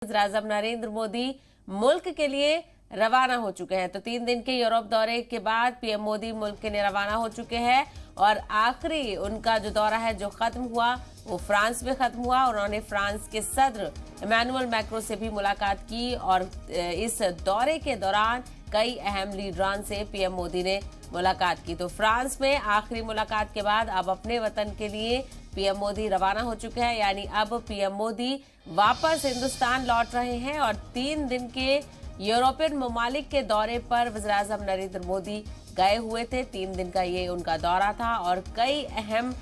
वज़ीर-ए-आज़म नरेंद्र मोदी मुल्क के लिए रवाना हो चुके हैं। तो 3 दिन के यूरोप दौरे के बाद पीएम मोदी मुल्क के लिए रवाना हो चुके हैं और आखिरी उनका जो दौरा है जो खत्म हुआ वो फ्रांस में खत्म हुआ। उन्होंने फ्रांस के सदर इमैनुअल मैक्रों से भी मुलाकात की और इस दौरे के दौरान कई अहम लीडरान से पीएम मोदी ने मुलाकात की। तो फ्रांस में आखिरी मुलाकात के बाद अब अपने वतन के लिए पीएम मोदी रवाना हो चुके हैं, यानी अब पीएम मोदी वापस हिंदुस्तान लौट रहे हैं और 3 दिन के यूरोपियन ममालिक के दौरे पर वज़ीर-ए-आज़म नरेंद्र मोदी गए हुए थे। 3 दिन का ये उनका दौरा था और कई अहम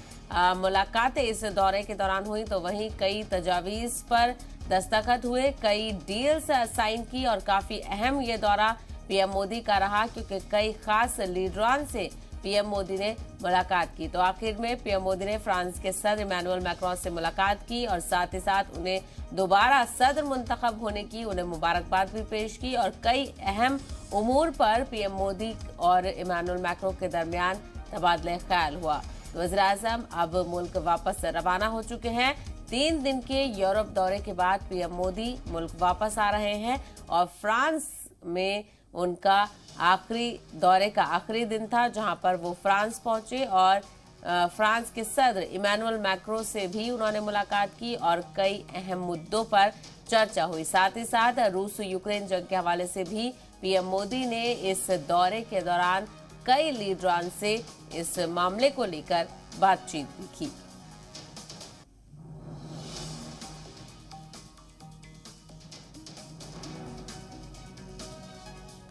मुलाकातें इस दौरे के दौरान हुई। तो वहीं कई तजावीज़ पर दस्तखत हुए, कई डील्स साइन की और काफी अहम ये दौरा पीएम मोदी का रहा क्योंकि कई खास लीडरान से पीएम मोदी ने मुलाकात की। तो आखिर में पीएम मोदी ने फ्रांस के सदर इमैनुअल मैक्रों से मुलाकात की और साथ ही साथ उन्हें दोबारा सदर मुंतखब होने की उन्हें मुबारकबाद भी पेश की और कई अहम उमूर पर पीएम मोदी और इमैनुअल मैक्रों के दरमियान तबादला ख्याल हुआ। तो वज़ीर-ए-आज़म अब मुल्क वापस रवाना हो चुके हैं। 3 दिन के यूरोप दौरे के बाद पीएम मोदी मुल्क वापस आ रहे हैं और फ्रांस में उनका आखिरी दौरे का आखिरी दिन था जहां पर वो फ्रांस पहुंचे और फ्रांस के सदर इमैनुअल मैक्रों से भी उन्होंने मुलाकात की और कई अहम मुद्दों पर चर्चा हुई। साथ ही साथ रूस यूक्रेन जंग के हवाले से भी पीएम मोदी ने इस दौरे के दौरान कई लीडरान से इस मामले को लेकर बातचीत भी की।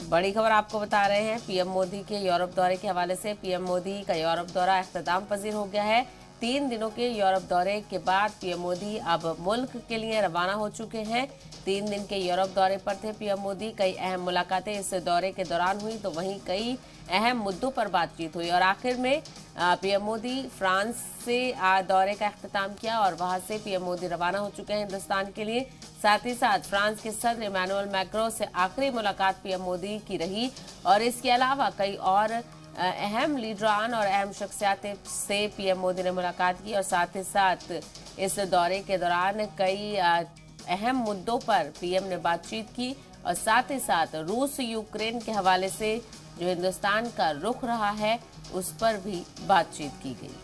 बड़ी खबर आपको बता रहे हैं पीएम मोदी के यूरोप दौरे के हवाले से। पीएम मोदी का यूरोप दौरा इख्तिताम पजीर हो गया है। 3 दिनों के यूरोप दौरे के बाद पीएम मोदी अब मुल्क के लिए रवाना हो चुके हैं। 3 दिन के यूरोप दौरे पर थे पीएम मोदी। कई अहम मुलाकातें इस दौरे के दौरान हुई तो वहीं कई अहम मुद्दों पर बातचीत हुई और आखिर में पीएम मोदी फ्रांस से दौरे का इख्तिताम किया और वहां से पीएम मोदी रवाना हो चुके हैं हिंदुस्तान के लिए। साथ ही साथ फ्रांस के सदर इमैनुअल मैक्रों से आखिरी मुलाकात पीएम मोदी की रही और इसके अलावा कई और अहम लीडरान और अहम शख्सियात से पीएम मोदी ने मुलाकात की और साथ ही साथ इस दौरे के दौरान कई अहम मुद्दों पर पीएम ने बातचीत की और साथ ही साथ रूस यूक्रेन के हवाले से जो हिंदुस्तान का रुख रहा है उस पर भी बातचीत की गई।